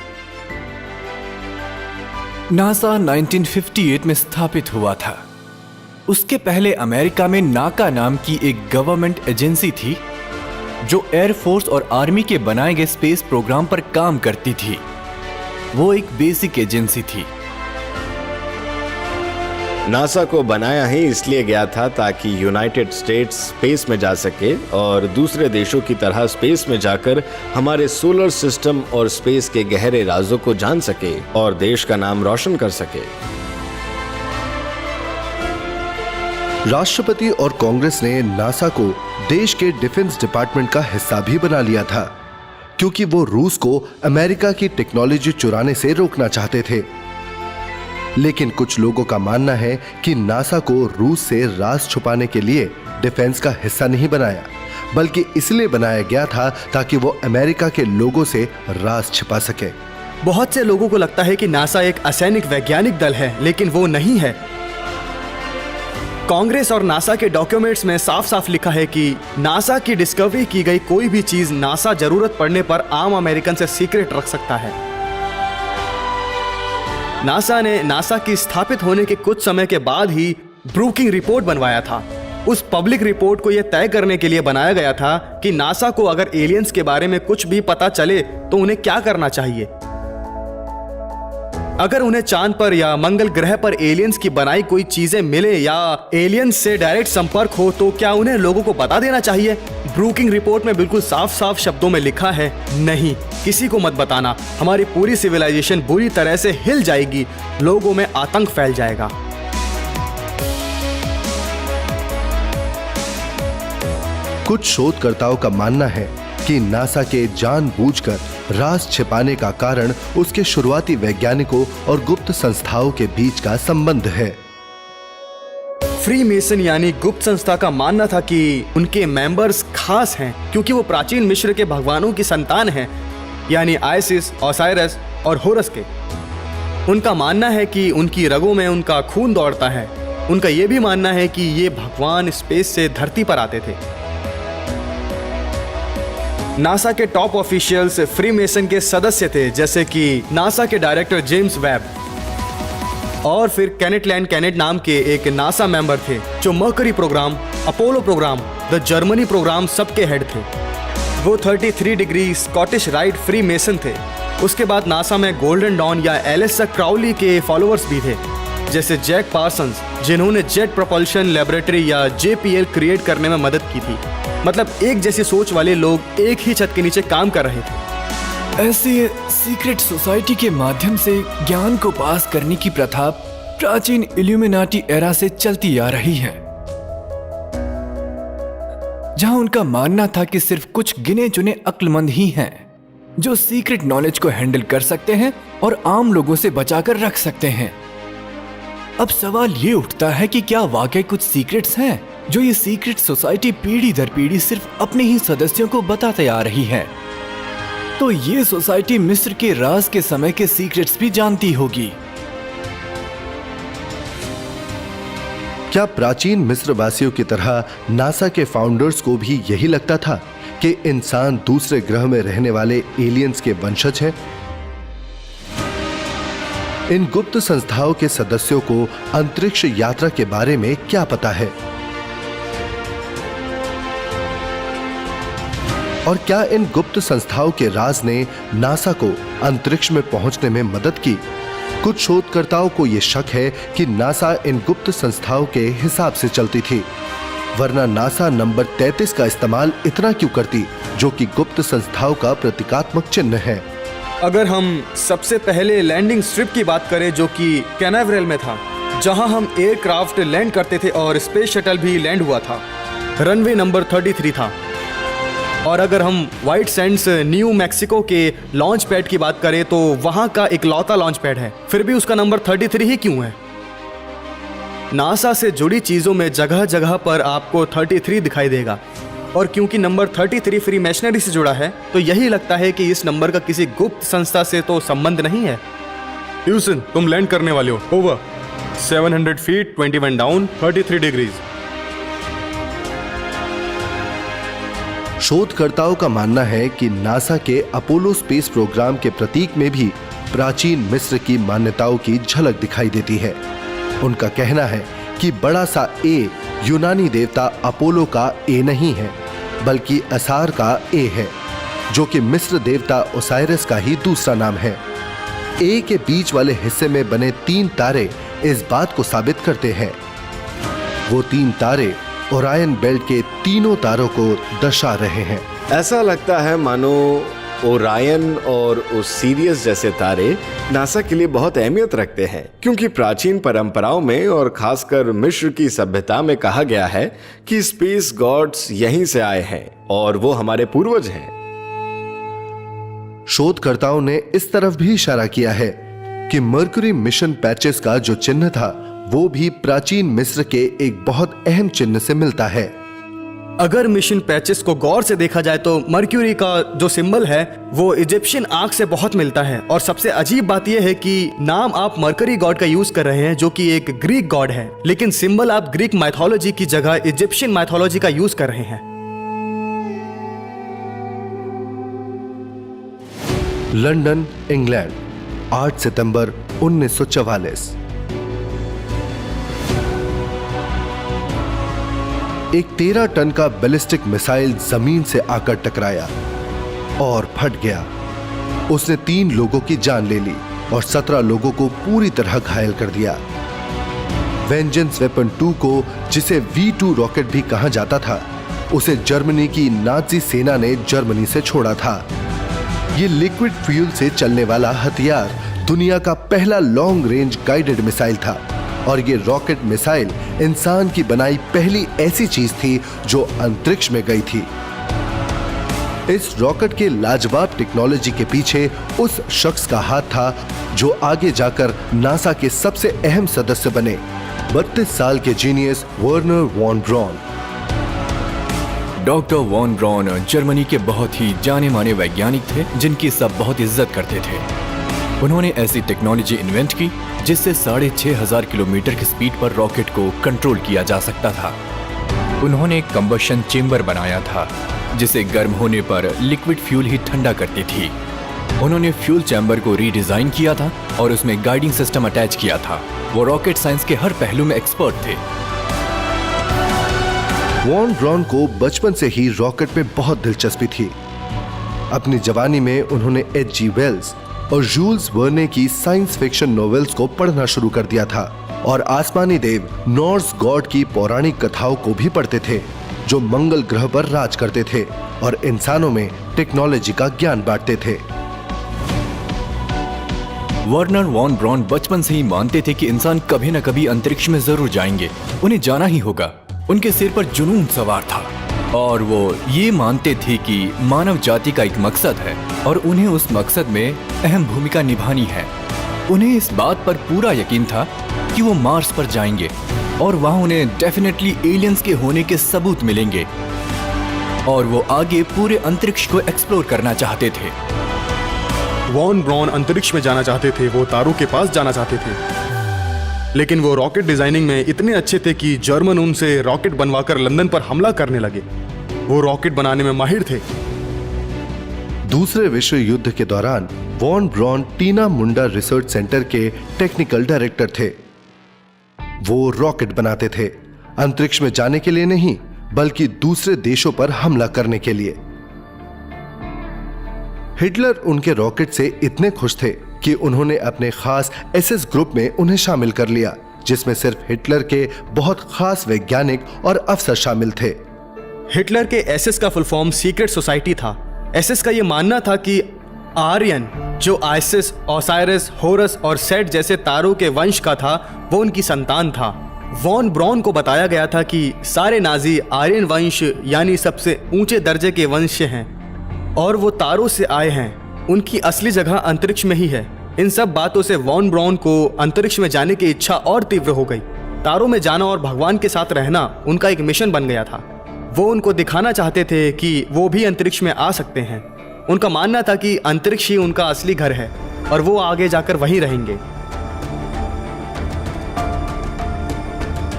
नासा 1958 में स्थापित हुआ था। उसके पहले अमेरिका में नाका नाम की एक गवर्नमेंट एजेंसी थी जो एयरफोर्स और आर्मी के बनाए गए स्पेस प्रोग्राम पर काम करती थी। वो एक बेसिक एजेंसी थी। नासा को बनाया ही इसलिए गया था ताकि यूनाइटेड स्टेट्स स्पेस में जा सके और दूसरे देशों की तरह स्पेस में जाकर हमारे सोलर सिस्टम और स्पेस के गहरे राजों को जान सके और देश का नाम रोशन कर सके। राष्ट्रपति और कांग्रेस ने नासा को देश के डिफेंस डिपार्टमेंट का हिस्सा भी बना लिया था क्योंकि वो रूस को अमेरिका की टेक्नोलॉजी चुराने से रोकना चाहते थे। लेकिन कुछ लोगों का मानना है कि नासा को रूस से राज छुपाने के लिए डिफेंस का हिस्सा नहीं बनाया, बल्कि इसलिए बनाया गया था ताकि वो अमेरिका के लोगों से राज छिपा सके। बहुत से लोगों को लगता है कि नासा एक असैनिक वैज्ञानिक दल है, लेकिन वो नहीं है। कांग्रेस और नासा के डॉक्यूमेंट्स में साफ साफ लिखा है कि नासा की डिस्कवरी की गई कोई भी चीज नासा जरूरत पड़ने पर आम अमेरिकन से सीक्रेट रख सकता है। नासा ने नासा की स्थापित होने के कुछ समय के बाद ही ब्रूकिंग रिपोर्ट बनवाया था। उस पब्लिक रिपोर्ट को यह तय करने के लिए बनाया गया था कि नासा को अगर एलियंस के बारे में कुछ भी पता चले तो उन्हें क्या करना चाहिए। अगर उन्हें चांद पर या मंगल ग्रह पर एलियंस की बनाई कोई चीजें मिले या एलियंस से डायरेक्ट संपर्क हो तो क्या उन्हें लोगों को बता देना चाहिए? ब्रूकिंग रिपोर्ट में बिल्कुल साफ साफ शब्दों में लिखा है, नहीं, किसी को मत बताना, हमारी पूरी सिविलाइजेशन बुरी तरह से हिल जाएगी, लोगों में आतंक फैल जाएगा। कुछ शोधकर्ताओं का मानना है कि नासा के जानबूझकर राज छिपाने का कारण उसके शुरुआती वैज्ञानिकों और गुप्त संस्थाओं के बीच का संबंध है। फ्री मेसन यानी गुप्त संस्था का मानना था कि उनके मेंबर्स खास हैं क्योंकि वो प्राचीन मिस्र के भगवानों की संतान हैं, यानी आइसिस, ओसाइरस और होरस के। उनका मानना है कि उनकी रगों में उनका खून दौड़ता है। उनका यह भी मानना है कि ये भगवान स्पेस से धरती पर आते थे। नासा के टॉप ऑफिशियल्स फ्री मेसन के सदस्य थे, जैसे कि नासा के डायरेक्टर जेम्स वेब और फिर केनेट लैंड केनेट नाम के एक नासा मेंबर थे जो Mercury program, Apollo program, the Germany program सबके हेड थे। वो 33 degree Scottish rite free mason थे। उसके बाद नासा में गोल्डन डॉन या एलिसा क्राउली के फॉलोअर्स भी थे, जैसे जैक पार्सन्स, जिन्होंने जेट प्रोपल्शन लैबोरेटरी या JPL क्रिएट करने में मदद की थी। मतलब एक जैसी सोच वाले लोग एक ही छत के नीचे काम कर रहे थे। ऐसे सीक्रेट सोसाइटी के माध्यम से ज्ञान को पास करने की प्रथा प्राचीन इल्यूमिनाटी एरा से चलती आ रही है, जहां उनका मानना था कि सिर्फ कुछ गिने चुने अक्लमंद ही हैं जो सीक्रेट नॉलेज को हैंडल कर सकते हैं और आम लोगों से बचाकर रख सकते हैं। अब सवाल ये उठता है कि क्या वाकई कुछ सीक्रेट्स हैं जो ये सीक्रेट सोसाइटी पीढ़ी दर पीढ़ी सिर्फ अपने ही सदस्यों को बताते आ रही है? तो ये सोसाइटी मिस्र के राज के समय के सीक्रेट्स भी जानती होगी। क्या प्राचीन मिस्र वासियों की तरह नासा के फाउंडर्स को भी यही लगता था कि इंसान दूसरे ग्रह में रहने वाले एलियंस के वंशज हैं? इन गुप्त संस्थाओं के सदस्यों को अंतरिक्ष यात्रा के बारे में क्या पता है? और क्या इन गुप्त संस्थाओं के राज ने नासा को अंतरिक्ष में पहुंचने में मदद की? कुछ शोधकर्ताओं को यह शक है कि नासा इन गुप्त संस्थाओं के हिसाब से चलती थी, वरना नासा नंबर 33 का इस्तेमाल इतना क्यों करती, जो कि गुप्त संस्थाओं का प्रतीकात्मक चिन्ह है। अगर हम सबसे पहले लैंडिंग स्ट्रिप की बात करें, जो कि कैनावरेल में था, जहां हम एयरक्राफ्ट लैंड करते थे और स्पेस शटल भी लैंड हुआ था, रनवे नंबर 33 था। और अगर हम व्हाइट सैंड्स न्यू मैक्सिको के लॉन्च पैड की बात करें, तो वहां का इकलौता लॉन्च पैड है, फिर भी उसका नंबर 33 ही क्यों है? नासा से जुड़ी चीजों में जगह जगह पर आपको 33 दिखाई देगा, और क्योंकि नंबर 33 फ्री मैशनरी से जुड़ा है, तो यही लगता है कि इस नंबर का किसी गुप्त संस्था से तो संबंध नहीं है। ह्यूस्टन, तुम लैंड करने वाले हो। Over 700 feet 21 down 33 degrees. शोधकर्ताओं का मानना है कि नासा के अपोलो स्पेस प्रोग्राम के प्रतीक में भी प्राचीन मिस्र की मान्यताओं की झलक दिखाई देती है। उनका कहना है कि बड़ा सा ए यूनानी देवता अपोलो का ए नहीं है, बल्कि असार का ए है, जो कि मिस्र देवता ओसाइरस का ही दूसरा नाम है। ए के बीच वाले हिस्से में बने 3 तारे इस बात को साबित करते हैं। वो 3 तारे ओरायन बेल्ट के तीनों तारों को दर्शा रहे हैं। ऐसा लगता है मानो ओरायन और ओसिरियस जैसे तारे नासा के लिए बहुत अहमियत रखते हैं, क्योंकि प्राचीन परंपराओं में और खासकर मिस्र की सभ्यता में कहा गया है कि स्पेस गॉड्स यहीं से आए हैं और वो हमारे पूर्वज हैं। शोधकर्ताओं ने इस तरफ भी इशारा किया है कि मर्क्यूरी मिशन पैचेस का जो चिन्ह था, वो भी प्राचीन मिस्र के एक बहुत अहम चिन्ह से मिलता है। अगर मिशन पैचेस को गौर से देखा जाए तो मर्क्यूरी का जो सिंबल है वो इजिप्शियन आर्क से बहुत मिलता है। और सबसे अजीब बात यह है कि नाम आप मर्करी गॉड का यूज कर रहे हैं, जो कि एक ग्रीक गॉड है, लेकिन सिंबल आप ग्रीक माइथोलॉजी की जगह इजिप्शियन माइथोलॉजी का यूज कर रहे हैं। लंदन, इंग्लैंड, 8 सितंबर 1944। एक 13 टन का बैलिस्टिक मिसाइल जमीन से आकर टकराया और फट गया। उसने 3 लोगों की जान ले ली और 17 लोगों को पूरी तरह घायल कर दिया। वेंजेंस वेपन 2 को, जिसे V2 रॉकेट भी कहा जाता था, उसे जर्मनी की नाजी सेना ने जर्मनी से छोड़ा था। ये लिक्विड फ्यूल से चलने वाला हथियार दुनिया का पहला लॉन्ग रेंज गाइडेड मिसाइल था, और ये रॉकेट मिसाइल इंसान की बनाई पहली ऐसी चीज थी जो अंतरिक्ष में गई थी। इस रॉकेट के लाजवाब टेक्नोलॉजी के पीछे उस शख्स का हाथ था जो आगे जाकर नासा के सबसे अहम सदस्य बने, 32 साल के genius Wernher von Braun. Doctor von Braun Germany के बहुत ही जाने माने वैज्ञानिक थे, जिनकी सब बहुत इज्जत करते थे। उन्होंने ऐसी टेक्नोलॉजी इन्वेंट की जिससे 6500 किलोमीटर की स्पीड पर रॉकेट को कंट्रोल किया जा सकता था। उन्होंने एक कंबशन चेंबर बनाया था जिसे गर्म होने पर लिक्विड फ्यूल ही ठंडा करती थी। उन्होंने फ्यूल चैम्बर को रीडिजाइन किया था और उसमें गाइडिंग सिस्टम अटैच किया था। वो रॉकेट साइंस के हर पहलू में एक्सपर्ट थे। वॉन ब्रॉन को बचपन से ही रॉकेट में बहुत दिलचस्पी थी। अपनी जवानी में उन्होंने H.G. वेल्स और जूल्स वर्ने की साइंस फिक्शन नॉवेल्स को पढ़ना शुरू कर दिया था, और आसमानी देव नॉर्स गॉड की पौराणिक कथाओं को भी पढ़ते थे, जो मंगल ग्रह पर राज करते थे और इंसानों में टेक्नोलॉजी का ज्ञान बांटते थे। वर्नर वॉन ब्रॉन बचपन से ही मानते थे कि इंसान कभी न कभी अंतरिक्ष में जरूर जाएंगे, उन्हें जाना ही होगा। उनके सिर पर जुनून सवार था और वो ये मानते थे कि मानव जाति का एक मकसद है और उन्हें उस मकसद में अहम भूमिका निभानी है। उन्हें इस बात पर पूरा यकीन था कि वो मार्स पर जाएंगे और वहां उन्हें डेफिनेटली एलियंस के होने के सबूत मिलेंगे, और वो आगे पूरे अंतरिक्ष को एक्सप्लोर करना चाहते थे। वॉन ब्रॉन अंतरिक्ष में जाना चाहते थे, वो तारों के पास जाना चाहते थे, लेकिन वो रॉकेट डिजाइनिंग में इतने अच्छे थे कि जर्मन उनसे रॉकेट बनवाकर लंदन पर हमला करने लगे। वो रॉकेट बनाने में माहिर थे। दूसरे विश्व युद्ध के दौरान वॉन ब्रॉन टीना मुंडा रिसर्च सेंटर के टेक्निकल डायरेक्टर थे। वो रॉकेट बनाते थे, अंतरिक्ष में जाने के लिए नहीं, बल्कि दूसरे देशों पर हमला करने के लिए। हिटलर उनके रॉकेट से इतने खुश थे कि उन्होंने अपने खास एसएस ग्रुप में उन्हें शामिल कर लिया, जिसमें सिर्फ हिटलर के बहुत खास वैज्ञानिक और अफसर शामिल थे। हिटलर के एसएस का फुल फॉर्म सीक्रेट सोसाइटी था। एसएस का यह मानना था कि आर्यन, जो आइसिस, ओसाइरिस, होरस और सेट जैसे तारों के वंश का था, वो उनकी संतान था। वॉन ब्रॉन को बताया गया था कि सारे नाजी आर्यन वंश यानी सबसे ऊंचे दर्जे के वंश से हैं और वो तारों से आए हैं। उनकी असली जगह अंतरिक्ष में ही है। इन सब बातों से वॉन ब्रॉन को अंतरिक्ष में जाने की इच्छा और तीव्र हो गई। तारों में जाना और भगवान के साथ रहना उनका एक मिशन बन गया था। वो उनको दिखाना चाहते थे कि वो भी अंतरिक्ष में आ सकते हैं। उनका मानना था कि अंतरिक्ष ही उनका असली घर है और वो आगे जाकर वहीं रहेंगे।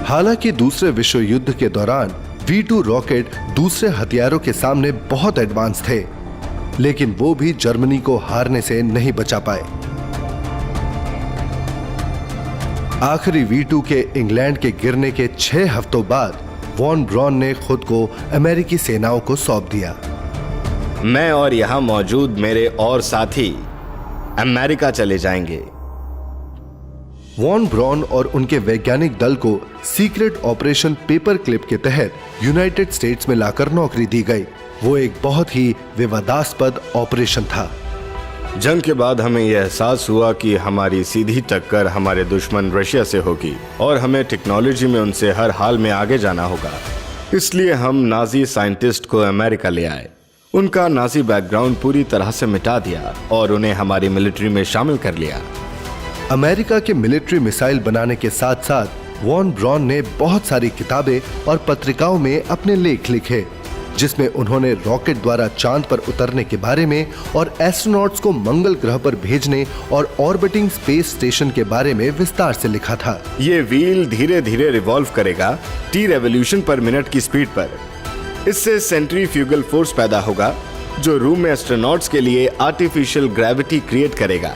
हालांकि दूसरे विश्व युद्ध के दौरान V2 रॉकेट दूसरे हथियारों के सामने बहुत एडवांस थे, लेकिन वो भी जर्मनी को हारने से नहीं बचा पाए। आखिरी V2 के इंग्लैंड के गिरने के 6 हफ्तों बाद वॉन ब्रॉन ने खुद को अमेरिकी सेनाओं को सौंप दिया। मैं और यहां मौजूद मेरे और साथी अमेरिका चले जाएंगे। वॉन ब्रॉन और उनके वैज्ञानिक दल को सीक्रेट ऑपरेशन पेपर क्लिप के तहत यूनाइटेड स्टेट्स में लाकर नौकरी दी गई। वो एक बहुत ही विवादास्पद ऑपरेशन था। जंग के बाद हमें यह एहसास हुआ कि हमारी सीधी टक्कर हमारे दुश्मन रशिया से होगी और हमें टेक्नोलॉजी में उनसे हर हाल में आगे जाना होगा। इसलिए हम नाजी साइंटिस्ट को अमेरिका ले आए, उनका नाजी बैकग्राउंड पूरी तरह से मिटा दिया और उन्हें हमारी मिलिट्री में शामिल कर लिया। अमेरिका के मिलिट्री मिसाइल बनाने के साथ साथ वॉन ब्रॉन ने बहुत सारी किताबें और पत्रिकाओं में अपने लेख लिखे, जिसमें उन्होंने रॉकेट द्वारा चांद पर उतरने के बारे में और एस्ट्रोनॉट्स को मंगल ग्रह पर भेजने और ऑर्बिटिंग स्पेस स्टेशन के बारे में विस्तार से लिखा था। ये व्हील धीरे धीरे रिवॉल्व करेगा T रेवोल्यूशन पर मिनट की स्पीड पर। इससे सेंट्रीफ्यूगल फोर्स पैदा होगा जो रूम में एस्ट्रोनॉट्स के लिए आर्टिफिशियल ग्रेविटी क्रिएट करेगा।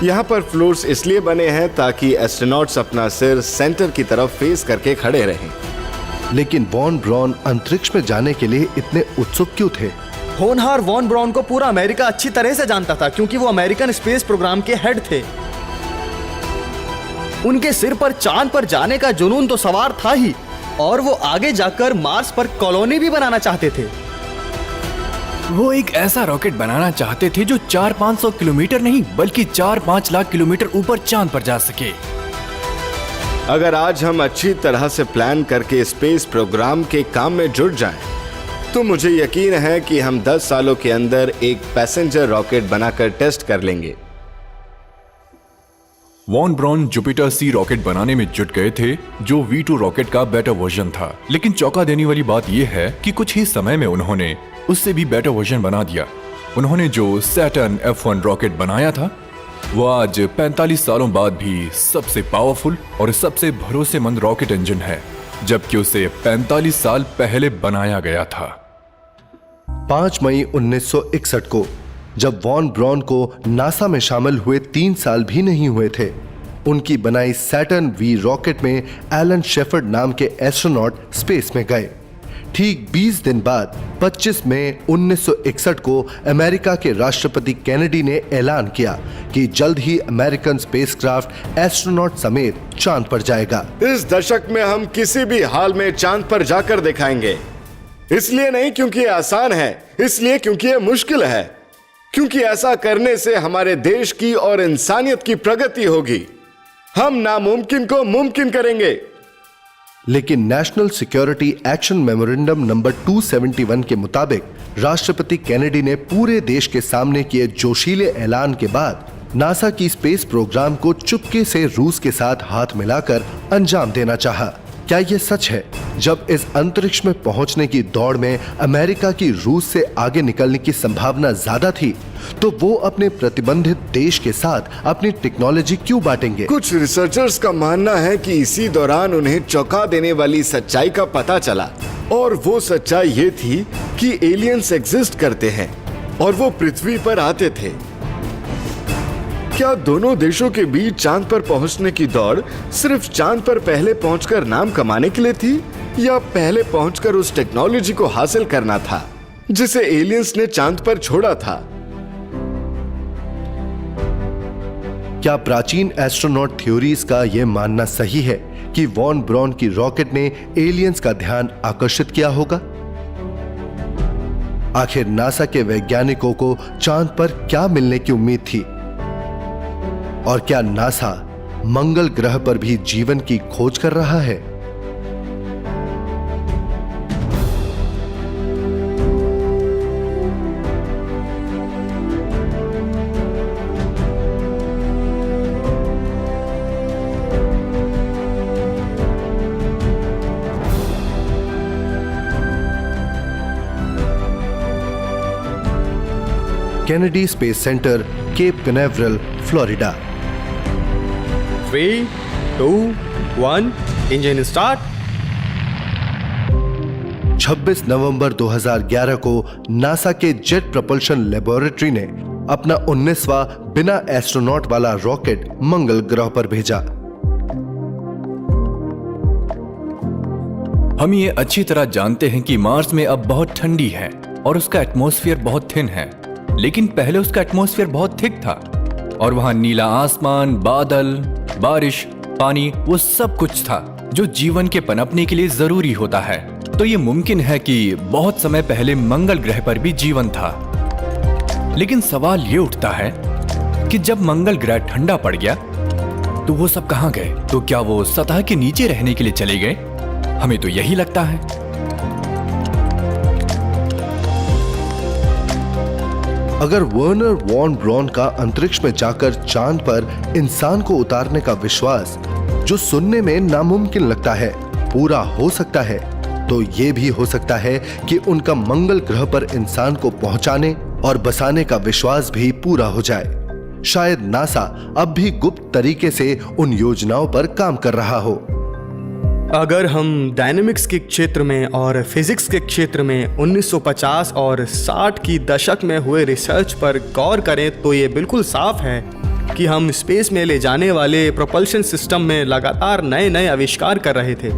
यहाँ पर फ्लोर्स इसलिए बने हैं ताकि एस्ट्रोनॉट्स अपना सिर सेंटर की तरफ फेस करके खड़े रहें। लेकिन वॉन ब्रॉन अंतरिक्ष में जाने के लिए इतने उत्सुक क्यों थे? होनहार वॉन ब्रॉन को पूरा अमेरिका अच्छी तरह से जानता था, क्योंकि वो अमेरिकन स्पेस प्रोग्राम के हेड थे। उनके सिर पर चांद पर जाने का जुनून तो सवार था ही, और वो आगे जाकर मार्स पर कॉलोनी भी बनाना चाहते थे। वो एक ऐसा रॉकेट बनाना चाहते थे जो 400-500 किलोमीटर नहीं बल्कि 4-5 लाख किलोमीटर ऊपर चांद पर जा सके। अगर आज हम अच्छी तरह से प्लान करके स्पेस प्रोग्राम के काम में जुट जाएं, तो मुझे यकीन है कि हम 10 सालों के अंदर एक पैसेंजर रॉकेट बनाकर टेस्ट कर लेंगे। Von Braun Jupiter C rocket बनाने में जुट गए थे, जो V2 रॉकेट का बेटर वर्जन था। लेकिन चौंका देने वाली बात यह है कि कुछ ही समय में उन्होंने उससे भी बेटर वर्जन बना दिया। उन्होंने जो सैटर्न F1 रॉकेट बनाया था, वो आज 45 सालों बाद भी सबसे पावरफुल और सबसे भरोसेमंद रॉकेट इंजन है, जबकि उसे 45 साल पहले बनाया गया था। 5 मई 1961 को जब वॉन ब्रॉन को नासा में शामिल हुए 3 साल भी नहीं हुए थे, उनकी बनाई सैटर्न V रॉकेट में एलन शेफर्ड नाम के एस्ट्रोनॉट स्पेस में गए। ठीक 20 दिन बाद 25 मई 1961 को अमेरिका के राष्ट्रपति केनेडी ने ऐलान किया कि जल्द ही अमेरिकन स्पेसक्राफ्ट एस्ट्रोनॉट समेत चांद पर जाएगा। इस दशक में हम किसी भी हाल में चांद पर जाकर दिखाएंगे। इसलिए नहीं क्योंकि ये आसान है, इसलिए क्योंकि ये मुश्किल है, क्योंकि ऐसा करने से हमारे देश की और इंसानियत की प्रगति होगी। हम नामुमकिन को मुमकिन करेंगे। लेकिन national security action memorandum number 271 के मुताबिक राष्ट्रपति केनेडी ने पूरे देश के सामने किए जोशीले ऐलान के बाद नासा की स्पेस प्रोग्राम को चुपके से रूस के साथ हाथ मिलाकर अंजाम देना चाहा। क्या यह सच है? जब इस अंतरिक्ष में पहुंचने की दौड़ में अमेरिका की रूस से आगे निकलने की संभावना ज्यादा थी, तो वो अपने प्रतिबंधित देश के साथ अपनी टेक्नोलॉजी क्यों बांटेंगे? कुछ रिसर्चर्स का मानना है कि इसी दौरान उन्हें चौंका देने वाली सच्चाई का पता चला, और वो सच्चाई ये थी कि एलियंस एग्जिस्ट करते हैं और वो पृथ्वी पर आते थे। क्या दोनों देशों के बीच चांद पर पहुंचने की दौड़ सिर्फ चांद पर पहले पहुंचकर नाम कमाने के लिए थी, या पहले पहुंचकर उस टेक्नोलॉजी को हासिल करना था जिसे एलियंस ने चांद पर छोड़ा था? क्या प्राचीन एस्ट्रोनॉट थ्योरीज का यह मानना सही है कि वॉन ब्रॉन की रॉकेट ने एलियंस का ध्यान आकर्षित किया होगा? आखिर नासा के वैज्ञानिकों को चांद पर क्या मिलने की उम्मीद थी? और क्या नासा मंगल ग्रह पर भी जीवन की खोज कर रहा है? Kennedy space centre, Cape Canaveral, Florida. 3, 2, 1, engine start. 26 नवंबर 2011 को नासा के जेट प्रपल्शन लेबोरेटरी ने अपना 19वां बिना एस्ट्रोनॉट वाला रॉकेट मंगल ग्रह पर भेजा। हम ये अच्छी तरह जानते हैं कि मार्स में अब बहुत ठंडी है और उसका एटमॉस्फेयर बहुत थिन है, लेकिन पहले उसका एटमॉस्फेयर बहुत थिक था और वहां नीला आसमान, बादल, बारिश, पानी, वो सब कुछ था जो जीवन के पनपने के लिए जरूरी होता है। तो ये मुमकिन है कि बहुत समय पहले मंगल ग्रह पर भी जीवन था। लेकिन सवाल ये उठता है कि जब मंगल ग्रह ठंडा पड़ गया तो वो सब कहां गए? तो क्या वो सतह के नीचे रहने के लिए चले गए? हमें तो यही लगता है। अगर वर्नर वॉन ब्रॉन का अंतरिक्ष में जाकर चांद पर इंसान को उतारने का विश्वास, जो सुनने में नामुमकिन लगता है, पूरा हो सकता है, तो ये भी हो सकता है कि उनका मंगल ग्रह पर इंसान को पहुंचाने और बसाने का विश्वास भी पूरा हो जाए। शायद नासा अब भी गुप्त तरीके से उन योजनाओं पर काम कर रहा हो। अगर हम डायनेमिक्स के क्षेत्र में और फिजिक्स के क्षेत्र में 1950 और 60 की दशक में हुए रिसर्च पर गौर करें तो ये बिल्कुल साफ है कि हम स्पेस में ले जाने वाले प्रोपल्शन सिस्टम में लगातार नए नए आविष्कार कर रहे थे।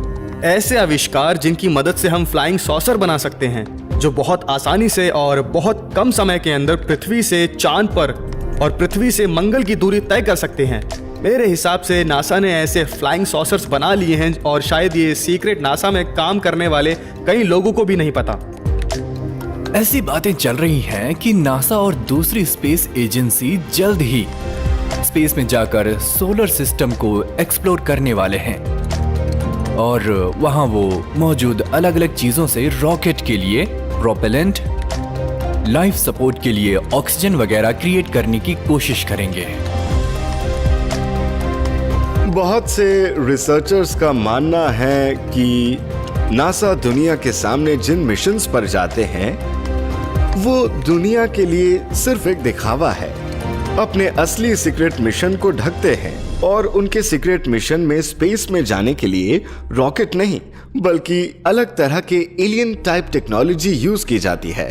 ऐसे आविष्कार जिनकी मदद से हम फ्लाइंग सॉसर बना सकते हैं, जो बहुत आसानी से और बहुत कम समय के अंदर पृथ्वी से चांद पर और पृथ्वी से मंगल की दूरी तय कर सकते हैं। मेरे हिसाब से नासा ने ऐसे फ्लाइंग सॉसर्स बना लिए हैं और शायद ये सीक्रेट नासा में काम करने वाले कई लोगों को भी नहीं पता। ऐसी बातें चल रही हैं कि नासा और दूसरी स्पेस एजेंसी जल्द ही स्पेस में जाकर सोलर सिस्टम को एक्सप्लोर करने वाले हैं और वहां वो मौजूद अलग अलग चीजों से रॉकेट के लिए प्रोपेलेंट, लाइफ सपोर्ट के लिए ऑक्सीजन वगैरह क्रिएट करने की कोशिश करेंगे। बहुत से रिसर्चर्स का मानना है कि नासा दुनिया के सामने जिन मिशंस पर जाते हैं वो दुनिया के लिए सिर्फ एक दिखावा है। अपने असली सीक्रेट मिशन को ढकते हैं और उनके सीक्रेट मिशन में स्पेस में जाने के लिए रॉकेट नहीं बल्कि अलग तरह के एलियन टाइप टेक्नोलॉजी यूज की जाती है।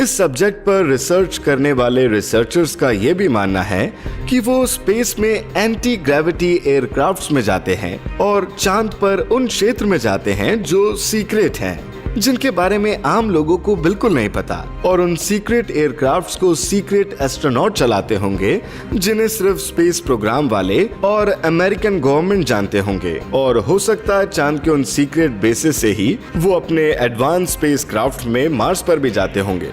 इस सब्जेक्ट पर रिसर्च करने वाले रिसर्चर्स का यह भी मानना है कि वो स्पेस में एंटी ग्रेविटी एयरक्राफ्ट्स में जाते हैं और चांद पर उन क्षेत्र में जाते हैं जो सीक्रेट हैं, जिनके बारे में आम लोगों को बिल्कुल नहीं पता, और उन सीक्रेट एयरक्राफ्ट्स को सीक्रेट एस्ट्रोनॉट चलाते होंगे जिन्हें सिर्फ स्पेस प्रोग्राम वाले और अमेरिकन गवर्नमेंट जानते होंगे। और हो सकता है चांद के उन सीक्रेट बेसिस से ही वो अपने एडवांस स्पेस क्राफ्ट में मार्स पर भी जाते होंगे।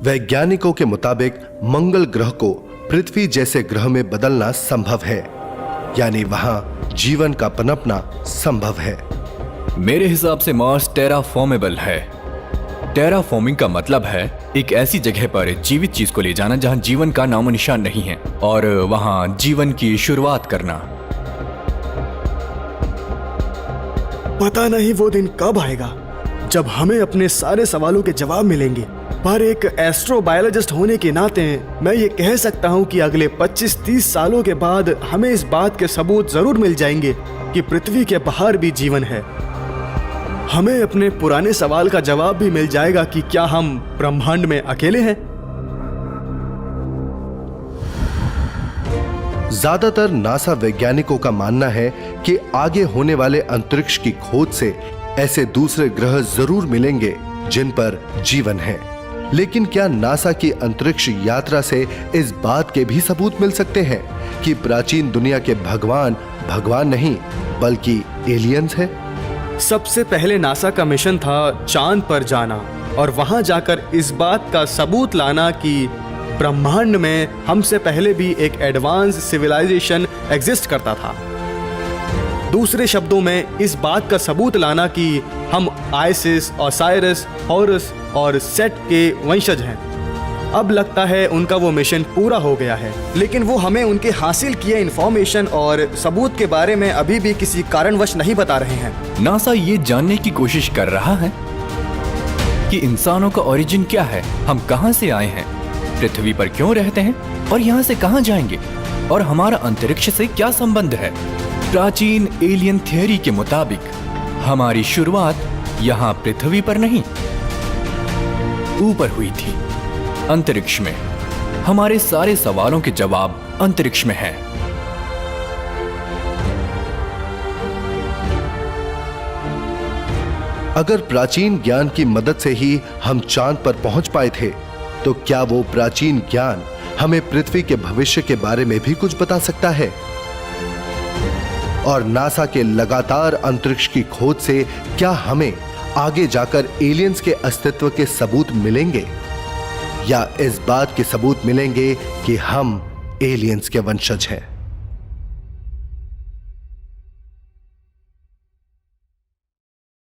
वैज्ञानिकों के मुताबिक मंगल ग्रह को पृथ्वी जैसे ग्रह में बदलना संभव है, यानी वहां जीवन का पनपना संभव है। मेरे हिसाब से मार्स टेराफॉर्मेबल है। टेराफॉर्मिंग का मतलब है एक ऐसी जगह पर जीवित चीज को ले जाना जहां जीवन का नामो निशान नहीं है और वहां जीवन की शुरुआत करना। पता नहीं वो दिन कब आएगा जब हमें अपने सारे सवालों के जवाब मिलेंगे, पर एक एस्ट्रोबायोलॉजिस्ट होने के नाते मैं ये कह सकता हूँ कि अगले 25-30 सालों के बाद हमें इस बात के सबूत जरूर मिल जाएंगे कि पृथ्वी के बाहर भी जीवन है। हमें अपने पुराने सवाल का जवाब भी मिल जाएगा कि क्या हम ब्रह्मांड में अकेले हैं। ज्यादातर नासा वैज्ञानिकों का मानना है कि आगे होने वाले अंतरिक्ष की खोज से ऐसे दूसरे ग्रह जरूर मिलेंगे जिन पर जीवन है। लेकिन क्या नासा की अंतरिक्ष यात्रा से इस बात के भी सबूत मिल सकते हैं कि प्राचीन दुनिया के भगवान भगवान नहीं बल्कि एलियंस है? सबसे पहले नासा का मिशन था चांद पर जाना और वहां जाकर इस बात का सबूत लाना कि ब्रह्मांड में हमसे पहले भी एक एडवांस सिविलाइजेशन एग्जिस्ट करता था। दूसरे शब्दों में इस बात का सबूत लाना कि हम आइसिस, ओसाइरस, हॉरस और सेट के वंशज हैं। अब लगता है उनका वो मिशन पूरा हो गया है, लेकिन वो हमें उनके हासिल किए इंफॉर्मेशन और सबूत के बारे में अभी भी किसी कारणवश नहीं बता रहे हैं। नासा ये जानने की कोशिश कर रहा है कि इंसानों का ओरिजिन क्या है, हम कहां से आए हैं, पृथ्वी पर क्यों रहते हैं और यहां से कहां जाएंगे, और हमारा अंतरिक्ष से क्या संबंध है। प्राचीन एलियन थियरी के मुताबिक हमारी शुरुआत यहां पृथ्वी पर नहीं, ऊपर हुई थी, अंतरिक्ष में। हमारे सारे सवालों के जवाब अंतरिक्ष में हैं। अगर प्राचीन ज्ञान की मदद से ही हम चांद पर पहुंच पाए थे, तो क्या वो प्राचीन ज्ञान हमें पृथ्वी के भविष्य के बारे में भी कुछ बता सकता है? और नासा के लगातार अंतरिक्ष की खोज से क्या हमें आगे जाकर एलियंस के अस्तित्व के सबूत मिलेंगे, या इस बात के सबूत मिलेंगे कि हम एलियंस के वंशज हैं?